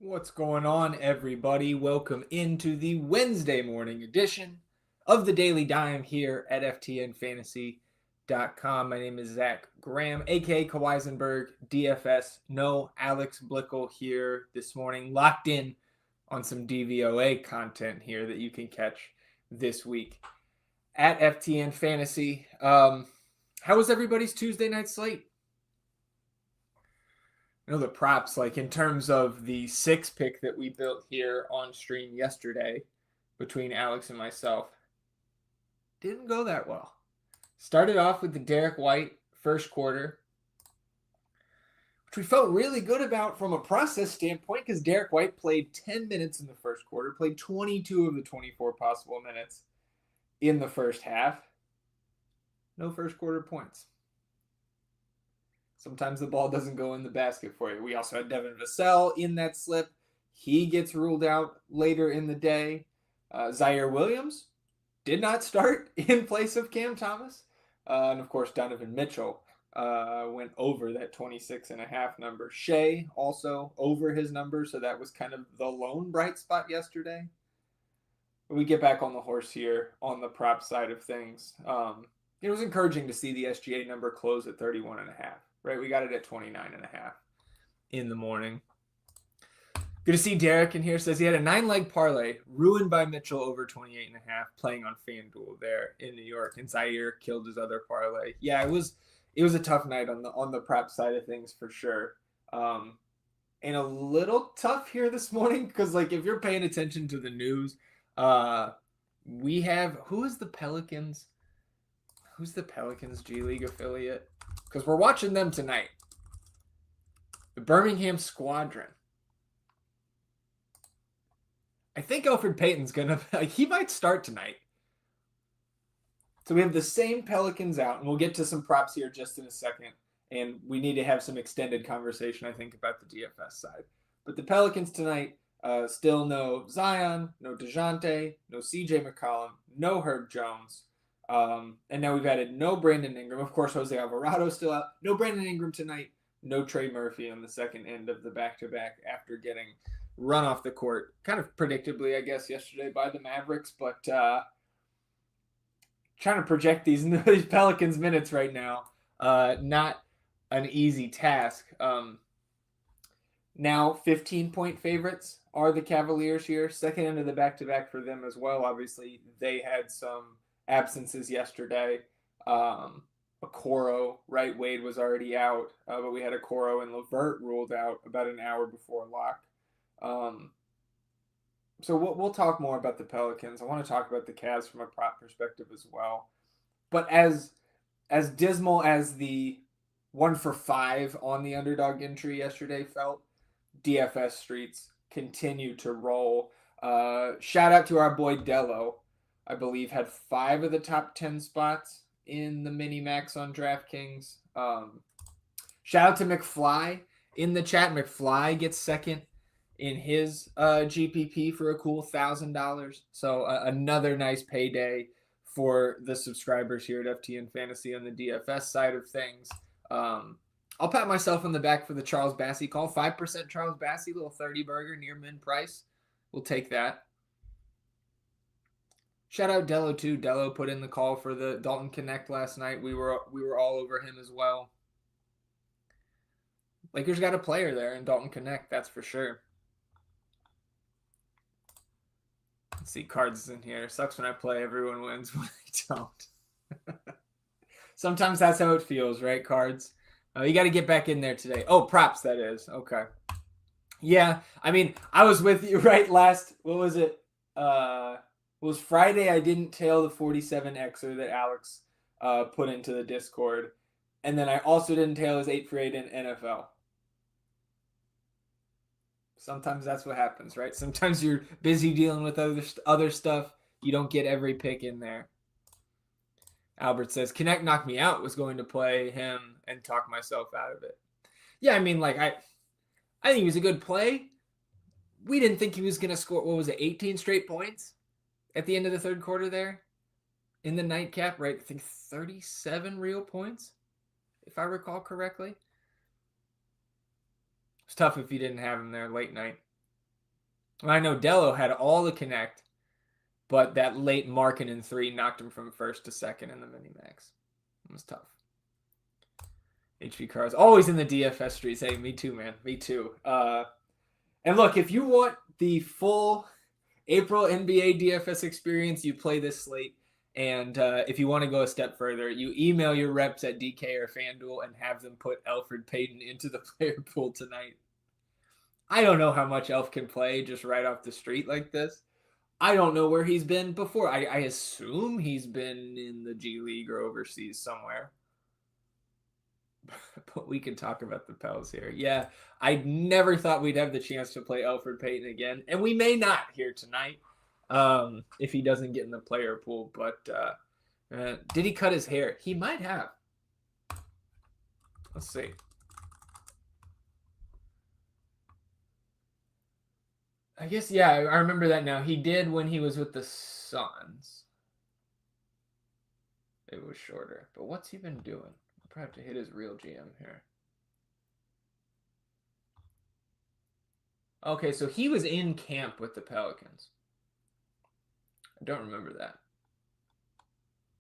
What's going on, everybody? Welcome into the Wednesday morning edition of the Daily Dime here at FTNFantasy.com. My name is Zac Graham, aka Kawaisenberg, DFS. No Alex Blickle here this morning, locked in on some DVOA content here that you can catch this week at FTN Fantasy. How was everybody's Tuesday night slate? The props, like in terms of the six pick that we built here on stream yesterday between Alex and myself, didn't go that well. Started off with the Derek White first quarter, which we felt really good about from a process standpoint because Derek White played 10 minutes in the first quarter, played 22 of the 24 possible minutes in the first half. No first quarter points. Sometimes the ball doesn't go in the basket for you. We also had Devin Vassell in that slip. He gets ruled out later in the day. Zaire Williams did not start in place of Cam Thomas. And of course, Donovan Mitchell went over that 26.5 number. Shea also over his number, so that was kind of the lone bright spot yesterday. But we get back on the horse here on the prop side of things. It was encouraging to see the SGA number close at 31.5. Right, we got it at 29.5 in the morning. Good to see Derek in here. Says he had a 9-leg parlay ruined by Mitchell over 28.5 playing on FanDuel there in New York, and Zaire killed his other parlay. Yeah, it was a tough night on the prop side of things for sure. And a little tough here this morning because like if you're paying attention to the news, we have who's the Pelicans G League affiliate? Because we're watching them tonight. The Birmingham Squadron. I think Elfrid Payton's going to... he might start tonight. So we have the same Pelicans out, and we'll get to some props here just in a second. And we need to have some extended conversation, I think, about the DFS side. But the Pelicans tonight, still no Zion, no DeJounte, no CJ McCollum, no Herb Jones. And now we've added no Brandon Ingram. Of course, Jose Alvarado still out. No Brandon Ingram tonight. No Trey Murphy on the second end of the back-to-back after getting run off the court. Kind of predictably, I guess, yesterday by the Mavericks. But trying to project these Pelicans minutes right now. Not an easy task. Now 15-point favorites are the Cavaliers here. Second end of the back-to-back for them as well. Obviously, they had some absences yesterday. Okoro, right? Wade was already out, but we had Okoro and LeVert ruled out about an hour before lock. So we'll talk more about the Pelicans. I want to talk about the Cavs from a prop perspective as well. But as dismal as the 1 for 5 on the underdog entry yesterday felt, DFS streets continue to roll. Shout out to our boy Dello. I believe had 5 of the top 10 spots in the mini max on DraftKings. Shout out to McFly in the chat. McFly gets second in his GPP for a cool $1,000. So another nice payday for the subscribers here at FTN Fantasy on the DFS side of things. I'll pat myself on the back for the Charles Bassey call. 5% Charles Bassey, little 30 burger near min price. We'll take that. Shout out Dello too. Dello put in the call for the Dalton Connect last night. We were all over him as well. Lakers got a player there in Dalton Connect, that's for sure. Let's see, cards in here. Sucks when I play, everyone wins when I don't. Sometimes that's how it feels, right, cards? You got to get back in there today. Oh, props, that is. Okay. Yeah, I mean, I was with you right last, what was it? It was Friday. I didn't tail the 47Xer that Alex put into the Discord. And then I also didn't tail his 8 for 8 in NFL. Sometimes that's what happens, right? Sometimes you're busy dealing with other stuff. You don't get every pick in there. Albert says, Connect knocked me out. Was going to play him and talk myself out of it. Yeah, I mean, like, I think he was a good play. We didn't think he was going to score, 18 straight points? At the end of the third quarter there in the nightcap, right? I think 37 real points, if I recall correctly. It's tough if you didn't have him there late night. I know Dello had all the connect, but that late Markkanen 3 knocked him from first to second in the mini-max. It was tough. HP Cars, always in the DFS streets. Hey, me too, man. Me too. And look, if you want the full April NBA DFS experience, you play this slate. And if you want to go a step further, you email your reps at DK or FanDuel and have them put Elfrid Payton into the player pool tonight. I don't know how much Elf can play just right off the street like this. I don't know where he's been before. I assume he's been in the G League or overseas somewhere. But we can talk about the Pels here. Yeah, I never thought we'd have the chance to play Elfrid Payton again. And we may not here tonight if he doesn't get in the player pool. But did he cut his hair? He might have. Let's see. I guess, yeah, I remember that now. He did when he was with the Suns. It was shorter. But what's he been doing? I'll probably have to hit his real GM here. Okay, so he was in camp with the Pelicans. I don't remember that.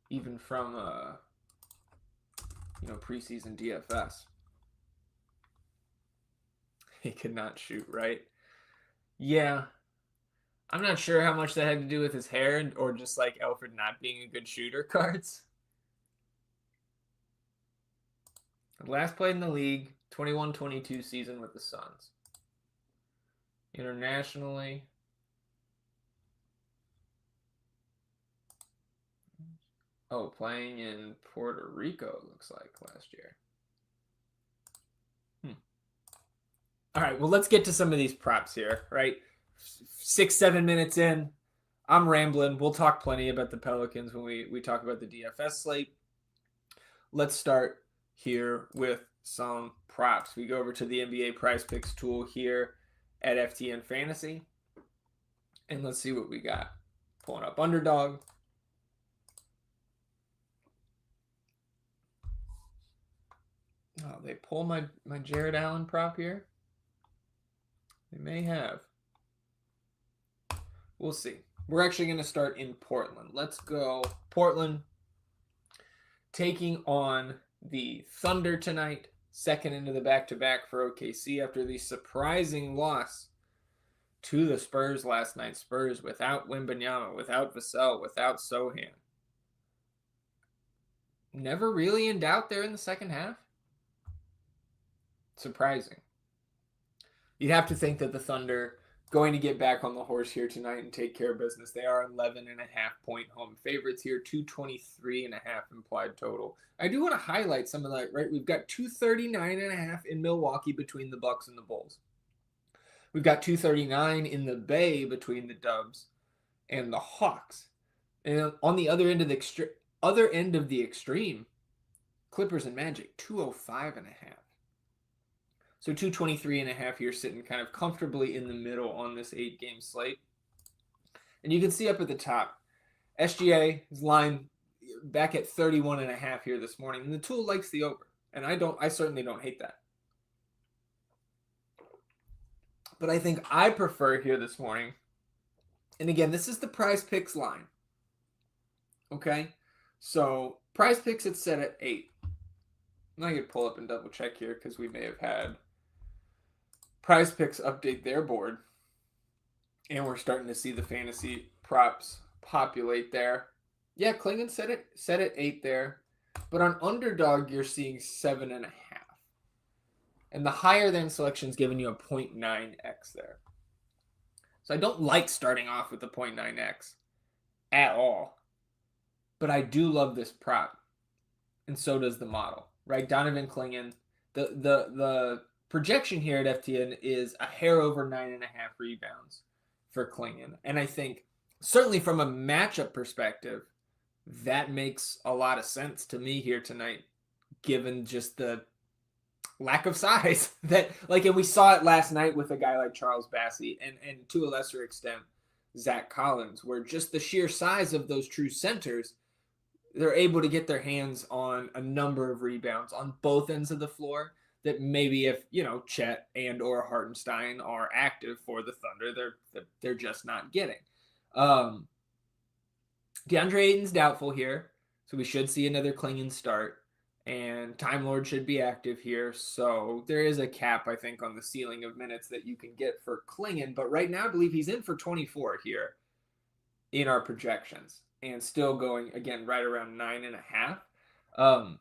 Even from, preseason DFS. He could not shoot, right? Yeah. I'm not sure how much that had to do with his hair or just like Elfrid not being a good shooter cards. Last played in the league, 21-22 season with the Suns. Internationally. Oh, playing in Puerto Rico, it looks like, last year. All right, well, let's get to some of these props here, right? 6-7 minutes in, I'm rambling. We'll talk plenty about the Pelicans when we talk about the DFS slate. Let's start here with some props. We go over to the NBA Prize Picks tool here at FTN Fantasy, and let's see what we got. Pulling up Underdog. Oh, they pull my Jared Allen prop here. They may have. We'll see. We're actually going to start in Portland. Let's go Portland taking on the Thunder tonight. Second into the back-to-back for OKC after the surprising loss to the Spurs last night. Spurs without Wembanyama, without Vassell, without Sohan. Never really in doubt there in the second half. Surprising. You'd have to think that the Thunder going to get back on the horse here tonight and take care of business. They are 11.5-point home favorites here, 223.5 implied total. I do want to highlight some of that, right? We've got 239.5 in Milwaukee between the Bucks and the Bulls. We've got 239 in the Bay between the Dubs and the Hawks. And on the other end of the extreme, Clippers and Magic, 205.5. So 223.5 here, sitting kind of comfortably in the middle on this 8-game slate. And you can see up at the top, SGA is lying back at 31.5 here this morning. And the tool likes the over. And I certainly don't hate that. But I think I prefer here this morning. And again, this is the Prize Picks line. Okay? So Prize Picks, it's set at 8. I'm not going to pull up and double check here because we may have had Prize Picks update their board. And we're starting to see the fantasy props populate there. Yeah, Klingon set at 8 there. But on Underdog, you're seeing 7.5. And the higher than selection is giving you a 0.9x there. So I don't like starting off with the 0.9x at all. But I do love this prop. And so does the model, right? Donovan Klingon. The projection here at FTN is a hair over 9.5 rebounds for Klingon. And I think, certainly from a matchup perspective, that makes a lot of sense to me here tonight, given just the lack of size that, and we saw it last night with a guy like Charles Bassey and to a lesser extent, Zach Collins, where just the sheer size of those true centers, they're able to get their hands on a number of rebounds on both ends of the floor. that maybe if, Chet and or Hartenstein are active for the Thunder, they're just not getting. DeAndre Ayton's doubtful here, so we should see another Clingan start. And Time Lord should be active here, so there is a cap, I think, on the ceiling of minutes that you can get for Clingan. But right now, I believe he's in for 24 here in our projections, and still going, again, right around 9.5.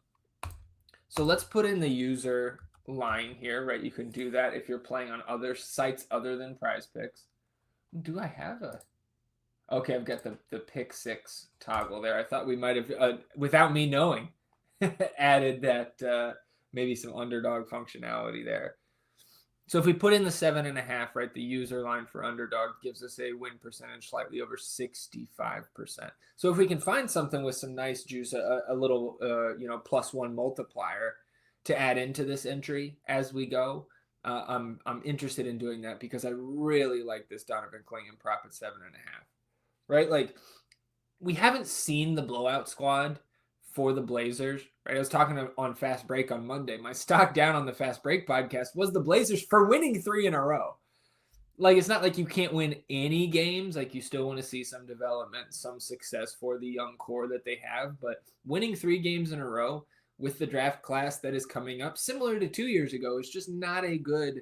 So let's put in the user line here, right? You can do that if you're playing on other sites other than Prize Picks. Do I have a... Okay, I've got the pick 6 toggle there. I thought we might have, without me knowing, added that maybe some underdog functionality there. So if we put in the 7.5, right, the user line for underdog gives us a win percentage slightly over 65%. So if we can find something with some nice juice, a little, +1 multiplier to add into this entry as we go, I'm interested in doing that because I really like this Donovan Clingan prop at 7.5. Right? Like, we haven't seen the blowout squad for the Blazers. Right? I was talking on Fast Break on Monday. My stock down on the Fast Break podcast was the Blazers for winning 3 in a row. Like, it's not like you can't win any games. Like, you still want to see some development, some success for the young core that they have. But winning 3 games in a row with the draft class that is coming up, similar to 2 years ago, is just not a good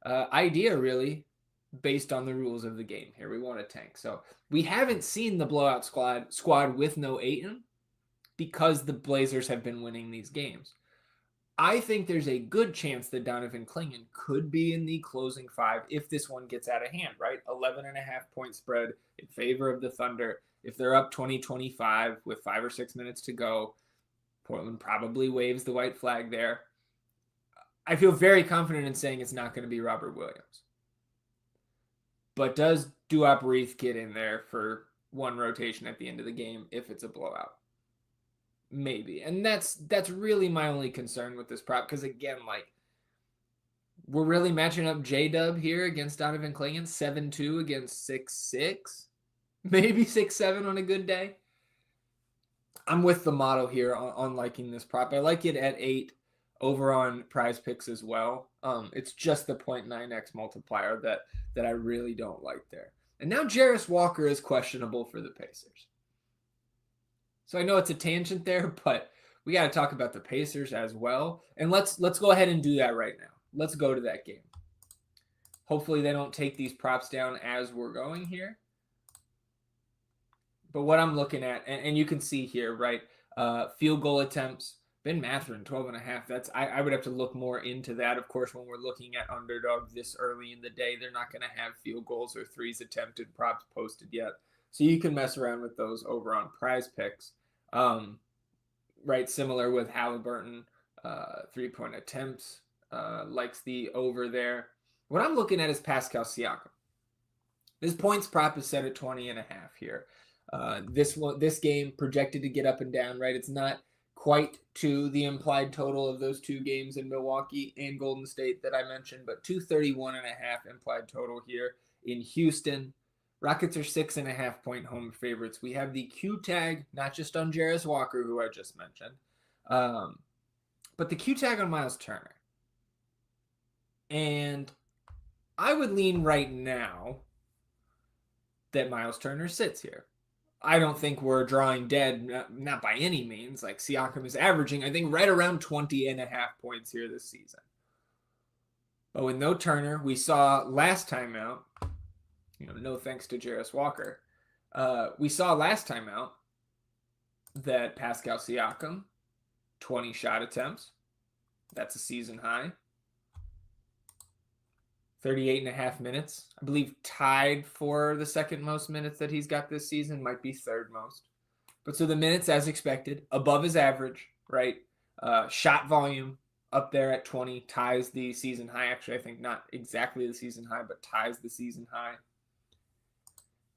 idea, really, based on the rules of the game here. We want to tank. So we haven't seen the blowout squad with no Ayton because the Blazers have been winning these games. I think there's a good chance that Donovan Clingan could be in the closing 5 if this one gets out of hand, right? 11.5 point spread in favor of the Thunder. If they're up 20-25 with 5 or 6 minutes to go, Portland probably waves the white flag there. I feel very confident in saying it's not going to be Robert Williams. But does Duop Reith get in there for one rotation at the end of the game if it's a blowout? Maybe. And that's really my only concern with this prop. Because again, like, we're really matching up J-Dub here against Donovan Clingan. 7-2 against 6-6. Maybe 6-7 on a good day. I'm with the model here on liking this prop. I like it at 8 over on Prize Picks as well. It's just the 0.9x multiplier that I really don't like there. And now Jarris Walker is questionable for the Pacers. So I know it's a tangent there, but we got to talk about the Pacers as well. And let's go ahead and do that right now. Let's go to that game. Hopefully they don't take these props down as we're going here. But what I'm looking at, and you can see here, right, field goal attempts, Ben Mathurin, 12.5. I would have to look more into that. Of course, when we're looking at underdog this early in the day, they're not going to have field goals or threes attempted props posted yet. So you can mess around with those over on Prize Picks. Right, similar with Halliburton, 3-point attempts, likes the over there. What I'm looking at is Pascal Siakam. His points prop is set at 20.5 here. This game projected to get up and down, right? It's not quite to the implied total of those 2 games in Milwaukee and Golden State that I mentioned, but 231.5 implied total here in Houston. Rockets are 6.5 point home favorites. We have the Q tag, not just on Jarris Walker, who I just mentioned, but the Q tag on Miles Turner. And I would lean right now that Miles Turner sits here. I don't think we're drawing dead, not by any means. Like, Siakam is averaging, I think, right around 20.5 points here this season. But with no Turner, we saw last time out, no thanks to Jarris Walker, we saw last time out that Pascal Siakam, 20 shot attempts. That's a season high. 38.5 minutes. I believe tied for the second most minutes that he's got this season. Might be third most. But so the minutes as expected, above his average, right? Shot volume up there at 20, ties the season high. Actually, I think not exactly the season high, but ties the season high.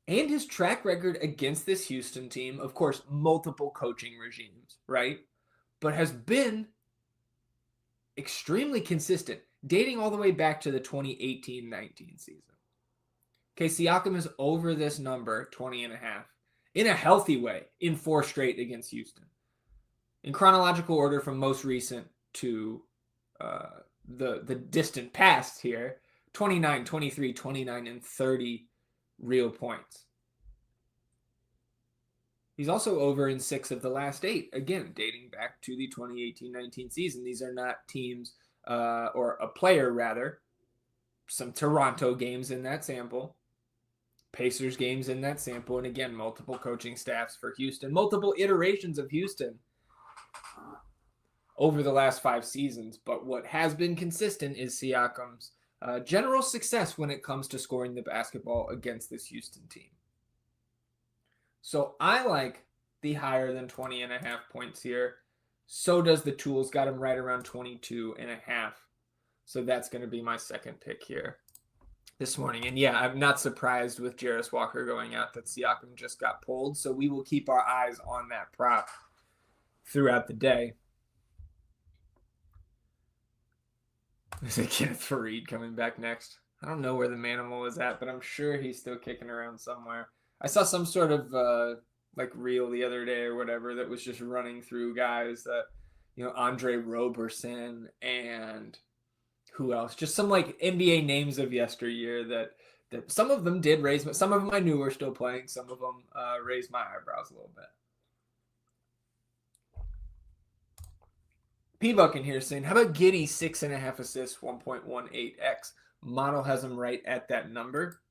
And his track record against this Houston team, of course, multiple coaching regimes, right? But has been extremely consistent, dating all the way back to the 2018-19 season. Okay, Siakam is over this number, 20.5, in a healthy way, in 4 straight against Houston. In chronological order from most recent to the distant past here, 29, 23, 29, and 30 real points. He's also over in 6 of the last 8, again, dating back to the 2018-19 season. These are not teams, or a player, rather. Some Toronto games in that sample. Pacers games in that sample. And again, multiple coaching staffs for Houston. Multiple iterations of Houston over the last 5 seasons. But what has been consistent is Siakam's general success when it comes to scoring the basketball against this Houston team. So I like the higher than 20.5 points here. So does the Tools. Got him right around 22.5. So that's going to be my second pick here this morning. And yeah, I'm not surprised with Jarris Walker going out that Siakam just got pulled. So we will keep our eyes on that prop throughout the day. There's a Kenneth Faried coming back next. I don't know where the Manimal is at, but I'm sure he's still kicking around somewhere. I saw some sort of reel the other day or whatever that was just running through guys that, Andre Roberson and who else? Just some like NBA names of yesteryear that some of them did raise, some of them I knew were still playing. Some of them raised my eyebrows a little bit. P-Buck in here saying, how about Giddey 6.5 assists, 1.18x? Model has him right at that number.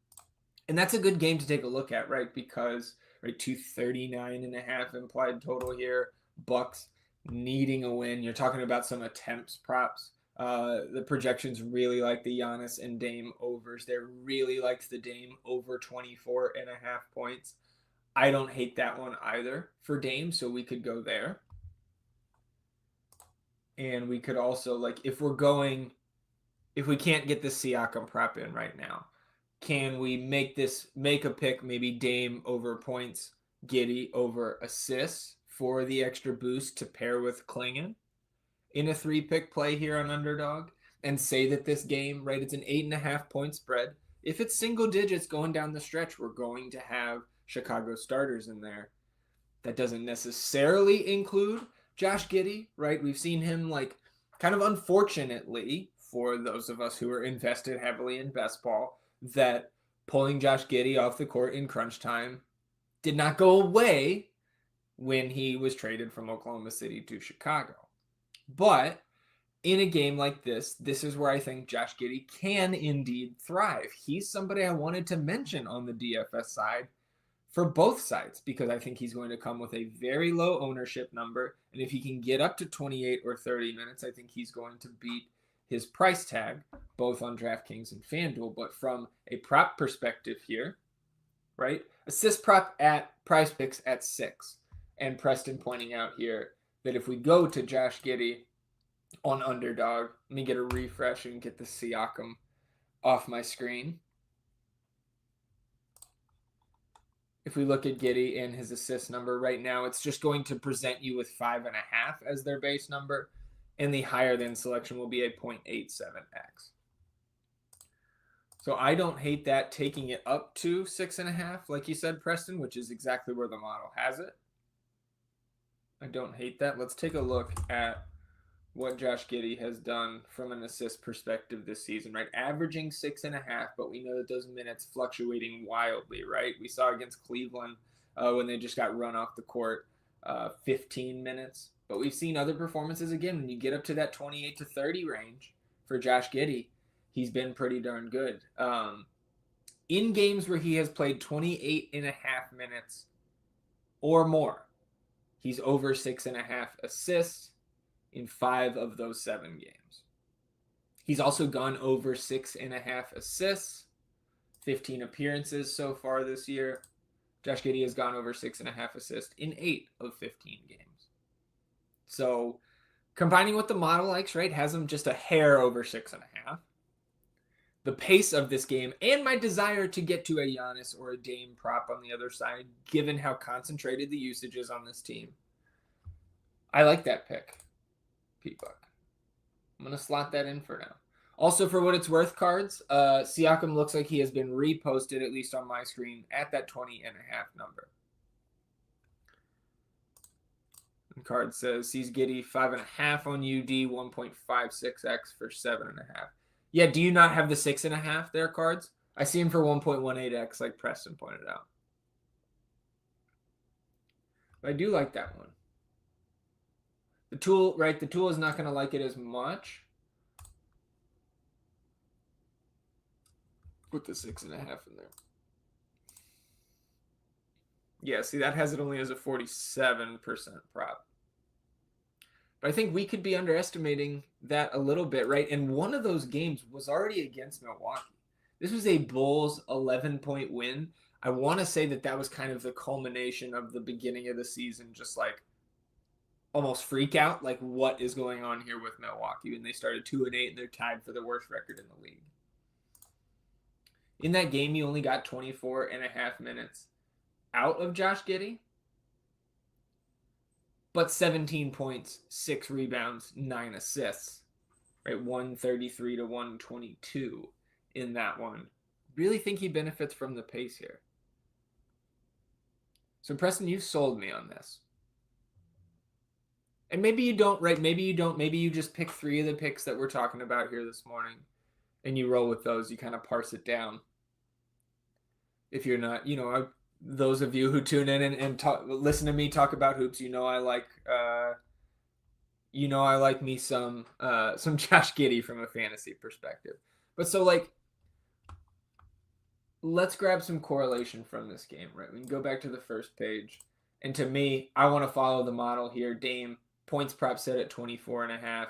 And that's a good game to take a look at, right? Because 239.5 implied total here. Bucks needing a win. You're talking about some attempts props. The projections really like the Giannis and Dame overs. They really liked the Dame over 24.5 points. I don't hate that one either for Dame, so we could go there. And we could also, if we can't get the Siakam prop in right now, can we make a pick, maybe Dame over points, Giddey over assists for the extra boost to pair with Klingon in a 3-pick play here on Underdog, and say that this game, right, it's an 8.5 point spread. If it's single digits going down the stretch, we're going to have Chicago starters in there. That doesn't necessarily include Josh Giddey, right? We've seen him, kind of unfortunately, for those of us who are invested heavily in best ball, that pulling Josh Giddey off the court in crunch time did not go away when he was traded from Oklahoma City to Chicago. But in a game like this is where I think Josh Giddey can indeed thrive. He's somebody I wanted to mention on the DFS side for both sides, because I think he's going to come with a very low ownership number. And if he can get up to 28 or 30 minutes, I think he's going to beat his price tag, both on DraftKings and FanDuel. But from a prop perspective here, right? Assist prop at Prize Picks at 6. And Preston pointing out here that if we go to Josh Giddey on Underdog, let me get a refresh and get the Siakam off my screen. If we look at Giddey and his assist number right now, it's just going to present you with 5.5 as their base number. And the higher than selection will be a 0.87x. So I don't hate that, taking it up to 6.5, like you said, Preston, which is exactly where the model has it. I don't hate that. Let's take a look at what Josh Giddey has done from an assist perspective this season, right? Averaging 6.5, but we know that those minutes fluctuating wildly, right? We saw against Cleveland when they just got run off the court, 15 minutes. But we've seen other performances again. When you get up to that 28 to 30 range for Josh Giddey, he's been pretty darn good. In games where he has played 28.5 minutes or more, he's over 6.5 assists in 5 of those 7 games. He's also gone over 6.5 assists, 15 appearances so far this year. Josh Giddey has gone over 6.5 assists in 8 of 15 games. So combining what the model likes, right, has him just a hair over 6.5. The pace of this game and my desire to get to a Giannis or a Dame prop on the other side, given how concentrated the usage is on this team. I like that pick, P-Buck. I'm going to slot that in for now. Also, for what it's worth, cards, Siakam looks like he has been reposted, at least on my screen, at that 20.5 number. Card says sees Giddey 5.5 on UD, 1.56x for 7.5. Yeah, do you not have the 6.5 there, Cards? I see him for 1.18x, like Preston pointed out. But I do like that one. The tool, right? The tool is not going to like it as much. Put the 6.5 in there. Yeah, see, that has it only as a 47% prop. But I think we could be underestimating that a little bit, right? And one of those games was already against Milwaukee. This was a Bulls 11-point win. I want to say that that was kind of the culmination of the beginning of the season, just like almost freak out, like what is going on here with Milwaukee? And they started 2-8 and they're tied for the worst record in the league. In that game, you only got 24.5 minutes out of Josh Giddey, but 17 points, 6 rebounds, 9 assists, right? 133 to 122 in that one. Really think he benefits from the pace here. So Preston, you sold me on this. And maybe you don't, right? Maybe you don't. Maybe you just pick 3 of the picks that we're talking about here this morning and you roll with those. You kind of parse it down. If you're not, those of you who tune in and listen to me talk about hoops, I like me some Josh Giddey from a fantasy perspective. But so let's grab some correlation from this game, right? We can go back to the first page. And to me, I want to follow the model here. Dame, points prop set at 24.5.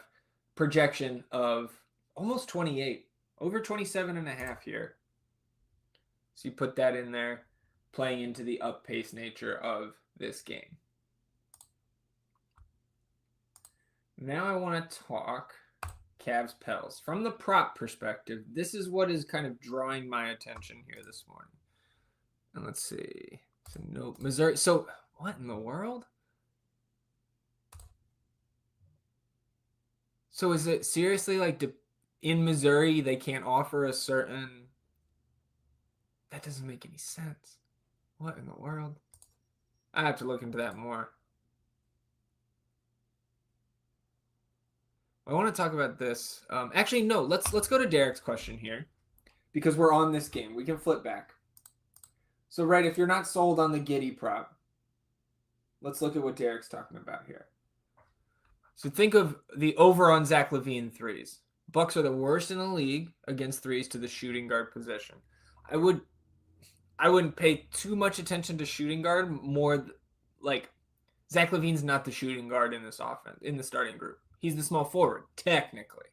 Projection of almost 28. Over 27.5 here. So you put that in there, playing into the up-pace nature of this game. Now I want to talk Cavs Pels. From the prop perspective, this is what is kind of drawing my attention here this morning. And let's see. So no Missouri. So what in the world? So is it seriously like in Missouri they can't offer a certain... That doesn't make any sense. What in the world? I have to look into that more. I want to talk about this. Actually, no. Let's go to Derek's question here, because we're on this game. We can flip back. So, right, if you're not sold on the Giddey prop, let's look at what Derek's talking about here. So think of the over on Zach LaVine threes. Bucks are the worst in the league against threes to the shooting guard position. I wouldn't pay too much attention to shooting guard. More like Zach LaVine's not the shooting guard in this offense, in the starting group. He's the small forward, technically.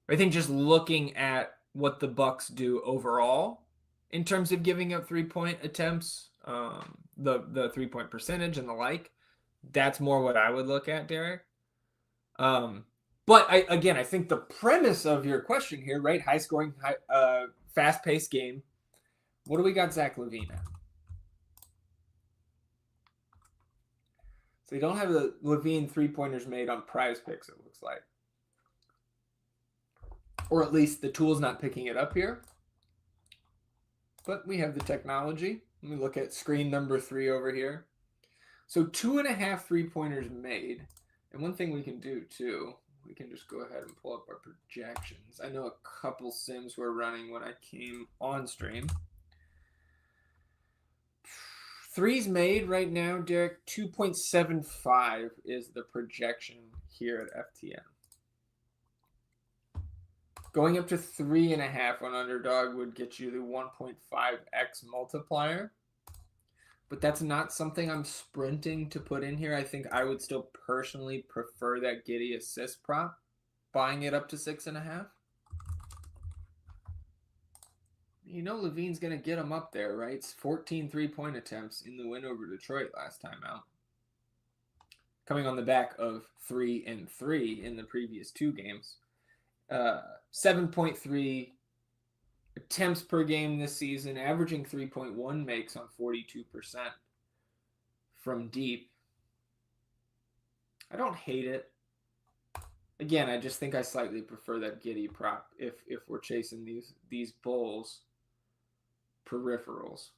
I think just looking at what the Bucks do overall in terms of giving up 3-point attempts, the 3-point percentage and the like, that's more what I would look at, Derek. But I think the premise of your question here, right? High scoring, fast paced game. What do we got Zach LaVine at? So you don't have the LaVine 3-pointers made on Prize Picks, it looks like. Or at least the tool's not picking it up here. But we have the technology. Let me look at screen number 3 over here. So 2.5 3-pointers made. And one thing we can do too, we can just go ahead and pull up our projections. I know a couple sims were running when I came on stream. Threes made right now, Derek, 2.75 is the projection here at FTN. Going up to 3.5 on underdog would get you the 1.5x multiplier. But that's not something I'm sprinting to put in here. I think I would still personally prefer that Giddey assist prop, buying it up to 6.5. LaVine's going to get him up there, right? It's 14 3-point attempts in the win over Detroit last time out. Coming on the back of 3 and 3 in the previous 2 games. 7.3 attempts per game this season, averaging 3.1 makes on 42% from deep. I don't hate it. Again, I just think I slightly prefer that Giddey prop if we're chasing these Bulls peripherals.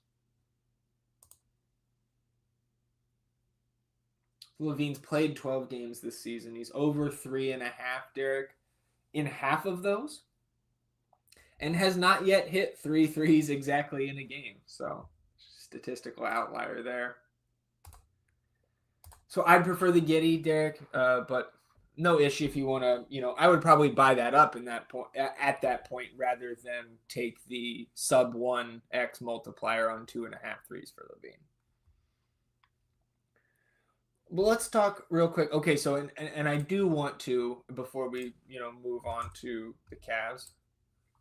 LaVine's played 12 games this season. He's over 3.5, Derek, in half of those, and has not yet hit 3 threes exactly in a game. So, statistical outlier there. So I'd prefer the Giddy, Derek, but no issue if you want to, I would probably buy that up in that point at that point rather than take the sub 1x multiplier on 2.5 threes for LaVine. Well, let's talk real quick. Okay, so and I do want to, before we move on to the Cavs,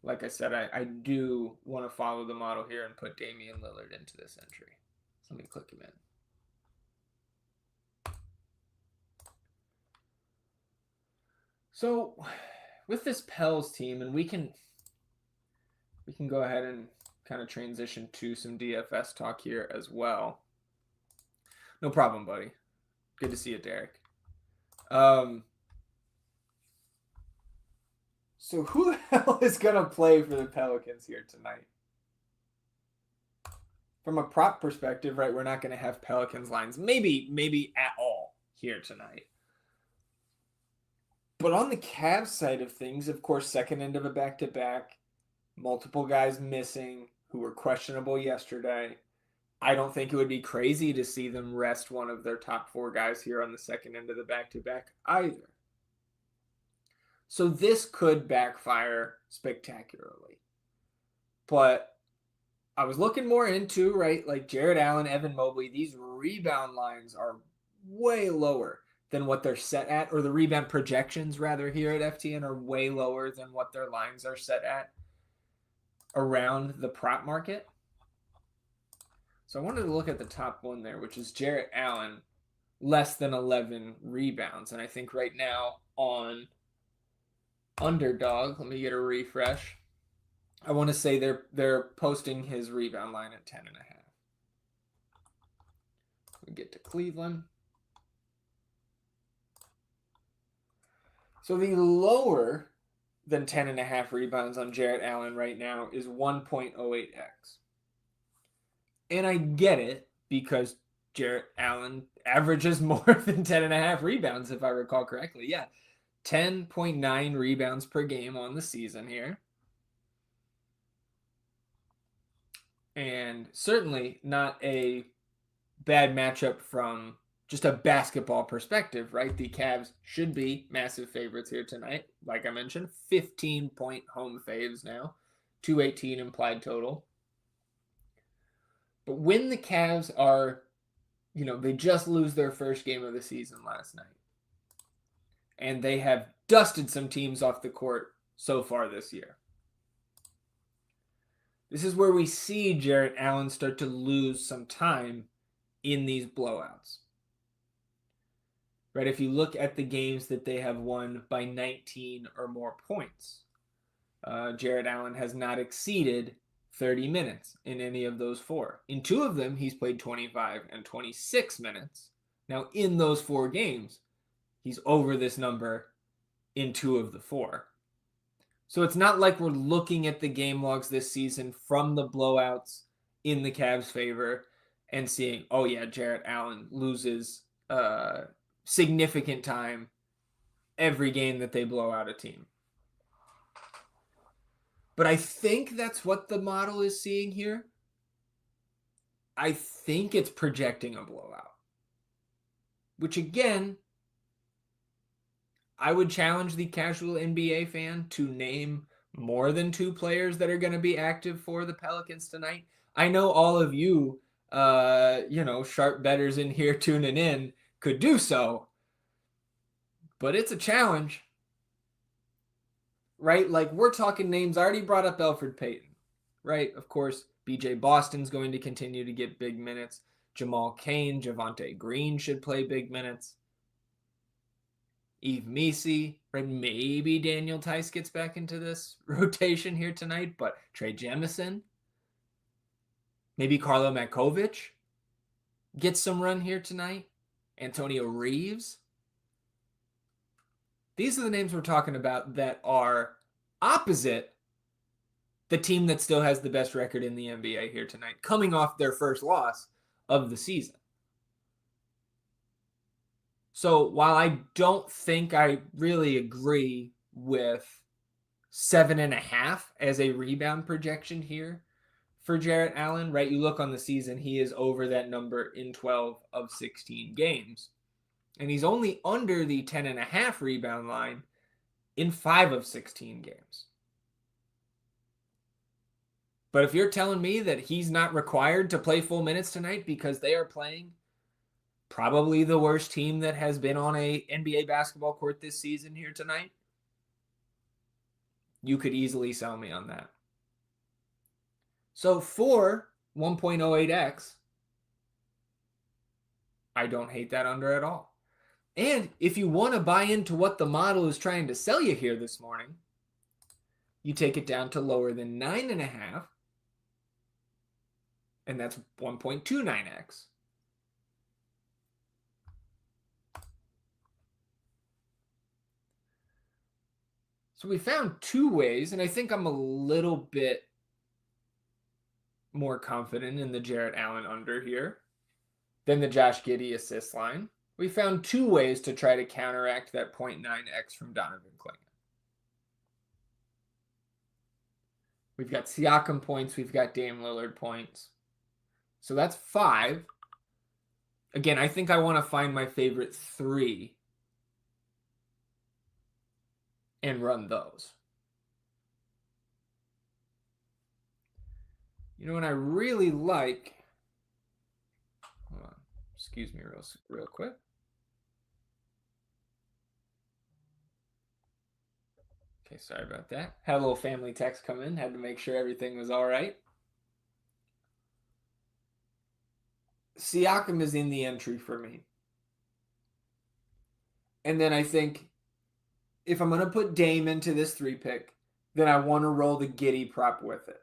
like I said, I do want to follow the model here and put Damian Lillard into this entry. So let me click him in. So with this Pels team, and we can go ahead and kind of transition to some DFS talk here as well. No problem, buddy. Good to see you, Derek. So who the hell is going to play for the Pelicans here tonight? From a prop perspective, right, we're not going to have Pelicans lines, maybe at all here tonight. But on the Cavs side of things, of course, second end of a back-to-back, multiple guys missing who were questionable yesterday. I don't think it would be crazy to see them rest one of their top 4 guys here on the second end of the back-to-back either. So this could backfire spectacularly. But I was looking more into, right, like Jared Allen, Evan Mobley, these rebound lines are way lower than what they're set at, or the rebound projections rather here at FTN are way lower than what their lines are set at around the prop market. So I wanted to look at the top one there, which is Jarrett Allen, less than 11 rebounds. And I think right now on Underdog, let me get a refresh. I want to say they're posting his rebound line at 10.5. We get to Cleveland. So the lower than 10.5 rebounds on Jarrett Allen right now is 1.08x. And I get it because Jarrett Allen averages more than 10.5 rebounds, if I recall correctly. Yeah, 10.9 rebounds per game on the season here. And certainly not a bad matchup from just a basketball perspective, right? The Cavs should be massive favorites here tonight. Like I mentioned, 15-point home faves now, 218 implied total. But when the Cavs are, they just lose their first game of the season last night. And they have dusted some teams off the court so far this year. This is where we see Jarrett Allen start to lose some time in these blowouts. Right, if you look at the games that they have won by 19 or more points, Jarrett Allen has not exceeded 30 minutes in any of those 4. In 2 of them, he's played 25 and 26 minutes. Now, in those 4 games, he's over this number in 2 of the 4. So it's not like we're looking at the game logs this season from the blowouts in the Cavs' favor and seeing, oh yeah, Jarrett Allen loses significant time every game that they blow out a team. But I think that's what the model is seeing here. I think it's projecting a blowout. Which again, I would challenge the casual NBA fan to name more than 2 players that are going to be active for the Pelicans tonight. I know all of you, sharp bettors in here tuning in could do so, but it's a challenge, right? Like we're talking names. I already brought up Elfrid Payton, right? Of course, BJ Boston's going to continue to get big minutes. Jamal Cain, Javonte Green should play big minutes. Yves Missi, right? Maybe Daniel Tice gets back into this rotation here tonight, but Trey Jemison, maybe Carlo Makovic gets some run here tonight. Antonio Reeves. These are the names we're talking about that are opposite the team that still has the best record in the NBA here tonight, coming off their first loss of the season. So while I don't think I really agree with 7.5 as a rebound projection here for Jarrett Allen, right? You look on the season, he is over that number in 12 of 16 games. And he's only under the 10.5 rebound line in 5 of 16 games. But if you're telling me that he's not required to play full minutes tonight because they are playing probably the worst team that has been on a NBA basketball court this season here tonight, you could easily sell me on that. So for 1.08x, I don't hate that under at all. And if you want to buy into what the model is trying to sell you here this morning, you take it down to lower than 9.5, and that's 1.29x. So we found two ways, and I think I'm a little bit more confident in the Jarrett Allen under here than the Josh Giddey assist line. We found two ways to try to counteract that 0.9x from Donovan Clingan. We've got Siakam points. We've got Dame Lillard points. So that's 5. Again, I think I want to find my favorite 3 and run those. You know what I really like? Hold on. Excuse me real quick. Okay, sorry about that. Had a little family text come in. Had to make sure everything was all right. Siakam is in the entry for me. And then I think if I'm going to put Dame into this 3 pick, then I want to roll the Giddey prop with it.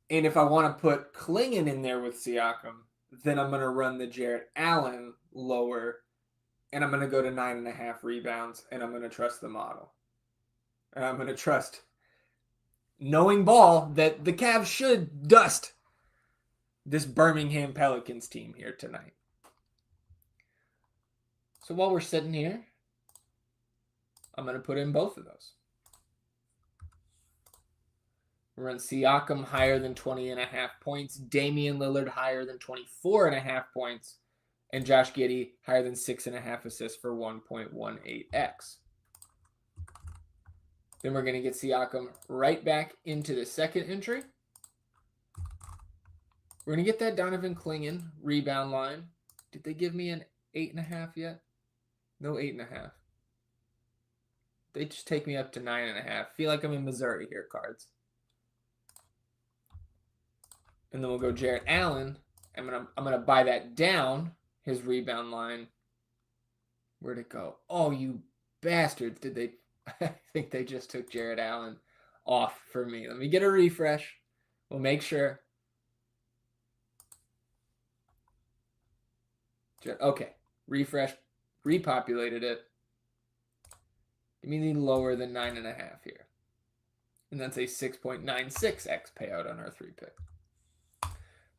And if I want to put Clingan in there with Siakam, then I'm going to run the Jarrett Allen lower, and I'm going to go to 9.5 rebounds, and I'm going to trust the model. And I'm going to trust, knowing ball, that the Cavs should dust this Birmingham Pelicans team here tonight. So while we're sitting here, I'm going to put in both of those. We'll run Siakam higher than 20.5 points, Damian Lillard higher than 24.5 points, and Josh Giddey higher than 6.5 assists for 1.18x. Then we're going to get Siakam right back into the second entry. We're going to get that Donovan Clingan rebound line. Did they give me an 8.5 yet? No 8.5. They just take me up to 9.5. Feel like I'm in Missouri here, cards. And then we'll go Jarrett Allen. I'm gonna buy that down, his rebound line. Where'd it go? Oh, you bastards. Did they? I think they just took Jarrett Allen off for me. Let me get a refresh. We'll make sure. Okay. Refresh. Repopulated it. Give me the lower than 9.5 here. And that's a 6.96x payout on our 3 pick.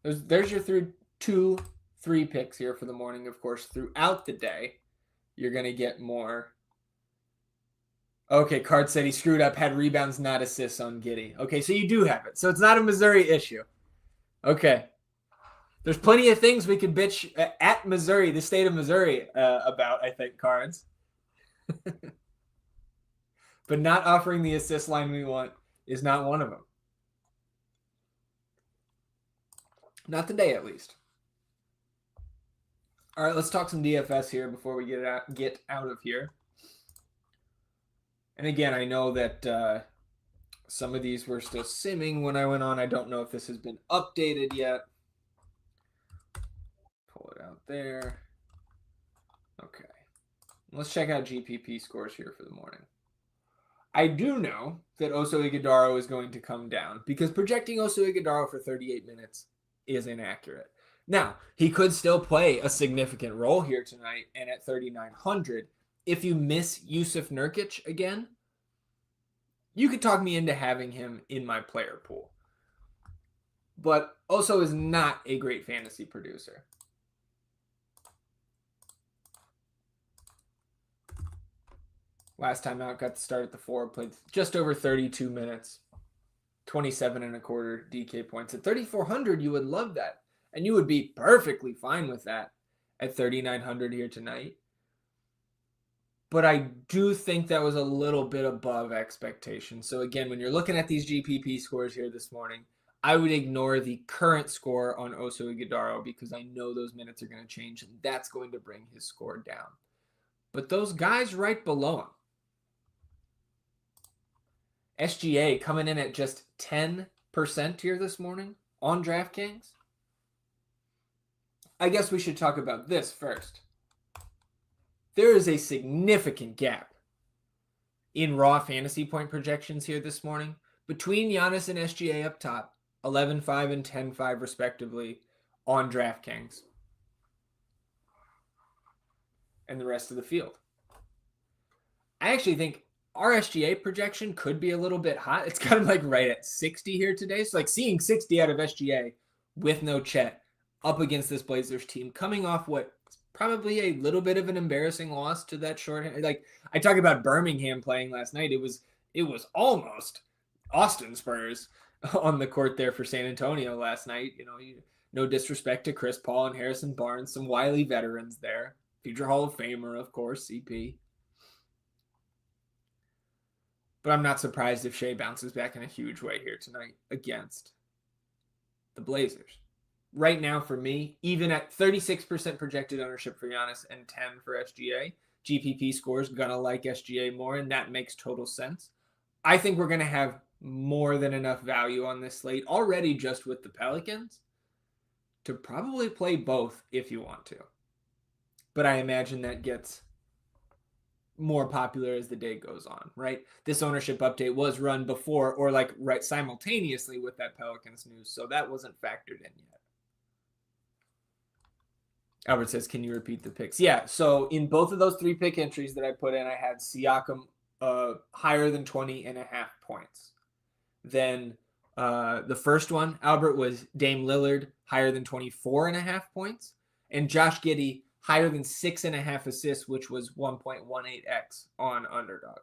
There's your 2 3 picks here for the morning. Of course, throughout the day, you're going to get more. Okay, Card said he screwed up, had rebounds, not assists on Giddey. Okay, so you do have it. So it's not a Missouri issue. Okay. There's plenty of things we could bitch at Missouri, the state of Missouri, about, I think, Cards. But not offering the assist line we want is not one of them. Not today, at least. All right, let's talk some DFS here before we get out of here. And again, I know that some of these were still simming when I went on. I don't know if this has been updated yet. Pull it out there. Okay. Let's check out GPP scores here for the morning. I do know that Oso Ighodaro is going to come down because projecting Oso Ighodaro for 38 minutes is inaccurate. Now, he could still play a significant role here tonight, and at 3,900, if you miss Yusuf Nurkic again, you could talk me into having him in my player pool. But Oso is not a great fantasy producer. Last time out, got to start at the 4, played just over 32 minutes, 27 and a quarter DK points. At 3,400, you would love that. And you would be perfectly fine with that at 3,900 here tonight. But I do think that was a little bit above expectation. So again, when you're looking at these GPP scores here this morning, I would ignore the current score on Oso Ighodaro because I know those minutes are going to change, and that's going to bring his score down. But those guys right below him, SGA coming in at just 10% here this morning on DraftKings. I guess we should talk about this first. There is a significant gap in raw fantasy point projections here this morning between Giannis and SGA up top, 11-5 and 10-5 respectively on DraftKings, and the rest of the field. I actually think our SGA projection could be a little bit hot. It's kind of like right at 60 here today. So like seeing 60 out of SGA with no Chet up against this Blazers team, coming off what probably a little bit of an embarrassing loss to that short. Like I talk about Birmingham playing last night. It was almost Austin Spurs on the court there for San Antonio last night. No disrespect to Chris Paul and Harrison Barnes, some wily veterans there. Future Hall of Famer, of course, CP. But I'm not surprised if Shea bounces back in a huge way here tonight against the Blazers. Right now, for me, even at 36% projected ownership for Giannis and 10 for SGA, GPP scores gonna like SGA more, and that makes total sense. I think we're gonna have more than enough value on this slate already just with the Pelicans to probably play both if you want to. But I imagine that gets more popular as the day goes on, right? This ownership update was run before or like right simultaneously with that Pelicans news, so that wasn't factored in yet. Albert says, can you repeat the picks? Yeah, so in both of those 3 pick entries that I put in, I had Siakam higher than 20.5 points. Then the first one, Albert, was Dame Lillard higher than 24.5 points, and Josh Giddey higher than 6.5 assists, which was 1.18x on Underdog.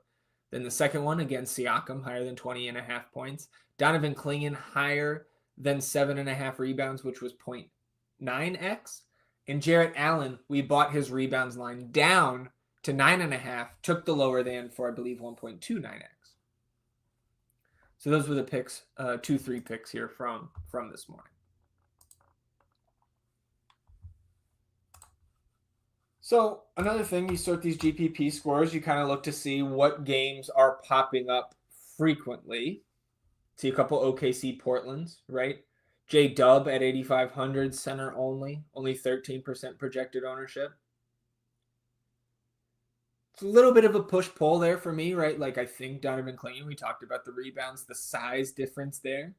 Then the second one, again, Siakam higher than 20.5 points. Donovan Clingan higher than 7.5 rebounds, which was 0.9x. And Jarrett Allen, we bought his rebounds line down to 9.5, took the lower than for, I believe, 1.29x. So those were the picks, 2-3 picks here from this morning. So another thing, you sort these GPP scores, you kind of look to see what games are popping up frequently. See a couple OKC Portlands, right? J-Dub at 8,500, center only 13% projected ownership. It's a little bit of a push-pull there for me, right? Like I think Donovan Clingan, we talked about the rebounds, the size difference there.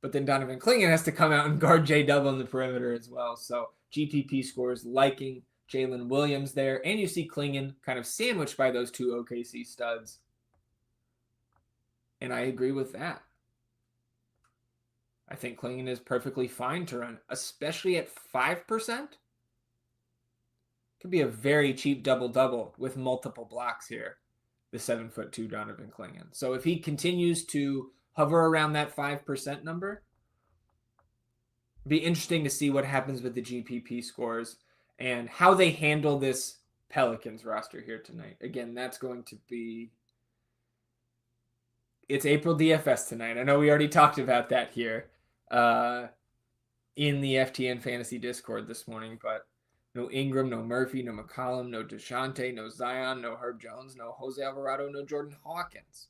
But then Donovan Clingan has to come out and guard J-Dub on the perimeter as well. So GPP scores liking Jalen Williams there. And you see Clingan kind of sandwiched by those 2 OKC studs. And I agree with that. I think Clingan is perfectly fine to run, especially at 5%. Could be a very cheap double-double with multiple blocks here, the 7'2" Donovan Clingan. So if he continues to hover around that 5% number, it'd be interesting to see what happens with the GPP scores and how they handle this Pelicans roster here tonight. Again, that's going to be... It's April DFS tonight. I know we already talked about that here in the FTN Fantasy Discord this morning, but no Ingram, no Murphy, no McCollum, no DeJounte, no Zion, no Herb Jones, no Jose Alvarado, no Jordan Hawkins.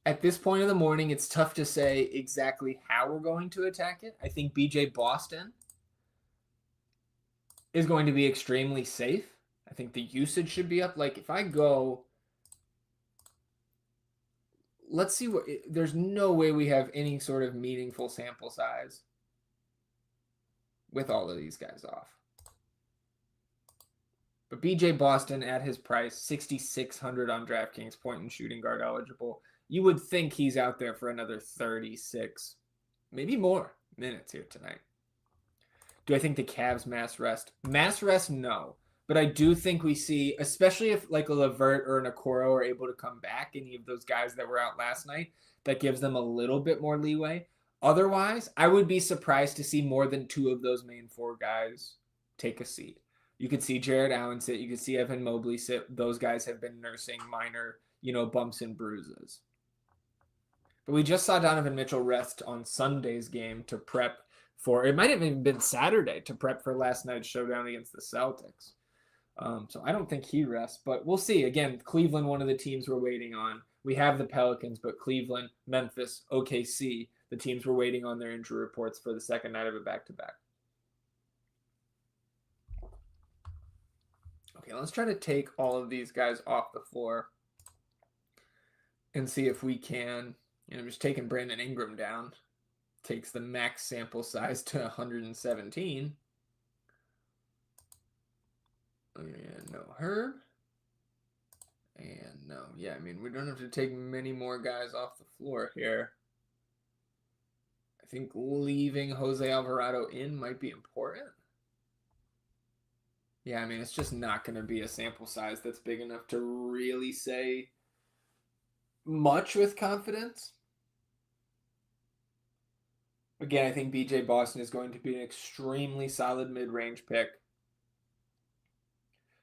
At this point of the morning, it's tough to say exactly how we're going to attack it. I think BJ Boston is going to be extremely safe. I think the usage should be up. Like if I go, let's see what, there's no way we have any sort of meaningful sample size with all of these guys off. But BJ Boston at his price, 6,600 on DraftKings, point and shooting guard eligible. You would think he's out there for another 36, maybe more minutes here tonight. Do I think the Cavs mass rest? Mass rest, no. But I do think we see, especially if like a Levert or an Okoro are able to come back, any of those guys that were out last night, that gives them a little bit more leeway. Otherwise, I would be surprised to see more than 2 of those main 4 guys take a seat. You could see Jared Allen sit. You could see Evan Mobley sit. Those guys have been nursing minor, bumps and bruises. But we just saw Donovan Mitchell rest on Sunday's game to prep for, it might have even been Saturday, to prep for last night's showdown against the Celtics. So I don't think he rests, but we'll see. Again, Cleveland, one of the teams we're waiting on. We have the Pelicans, but Cleveland, Memphis, OKC, the teams we're waiting on their injury reports for the second night of a back-to-back. Okay, let's try to take all of these guys off the floor and see if we can, just taking Brandon Ingram down. Takes the max sample size to 117. And no Herb. And no, yeah, we don't have to take many more guys off the floor here. I think leaving Jose Alvarado in might be important. Yeah, it's just not going to be a sample size that's big enough to really say much with confidence. Again, I think BJ Boston is going to be an extremely solid mid-range pick.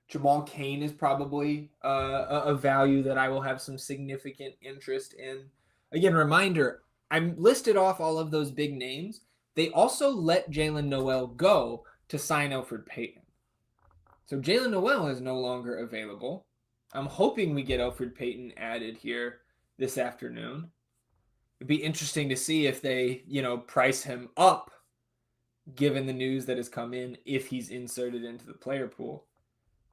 Jamal Cain is probably a value that I will have some significant interest in. Again, reminder, I listed off all of those big names. They also let Jalen Noel go to sign Elfrid Payton. So Jalen Noel is no longer available. I'm hoping we get Elfrid Payton added here this afternoon. It'd be interesting to see if they, price him up, given the news that has come in, if he's inserted into the player pool.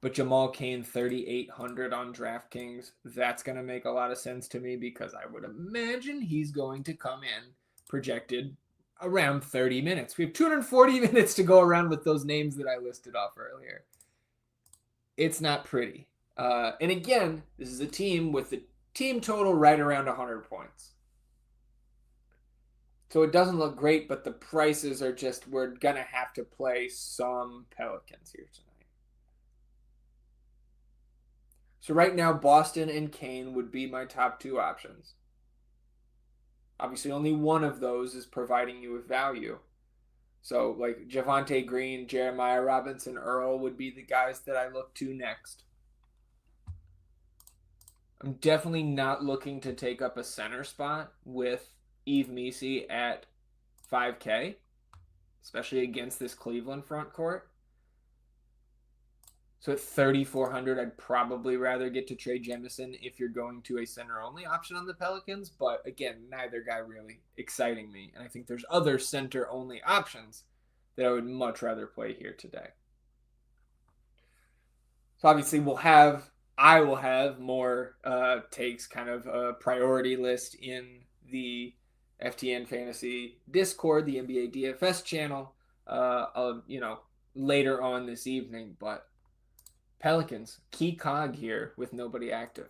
But Jamal Cain, 3,800 on DraftKings, that's going to make a lot of sense to me because I would imagine he's going to come in projected around 30 minutes. We have 240 minutes to go around with those names that I listed off earlier. It's not pretty. And again, this is a team with the team total right around 100 points. So it doesn't look great, but the prices are just, we're going to have to play some Pelicans here tonight. So right now, Boston and Kane would be my top 2 options. Obviously, only one of those is providing you with value. So like Javonte Green, Jeremiah Robinson, Earl would be the guys that I look to next. I'm definitely not looking to take up a center spot with Yves Missi at 5K, especially against this Cleveland front court. So at 3,400, I'd probably rather get to Trey Jemison if you're going to a center-only option on the Pelicans. But again, neither guy really exciting me. And I think there's other center-only options that I would much rather play here today. So obviously I will have more takes, kind of a priority list in the FTN Fantasy Discord, the NBA DFS channel, later on this evening. But Pelicans, key cog here with nobody active.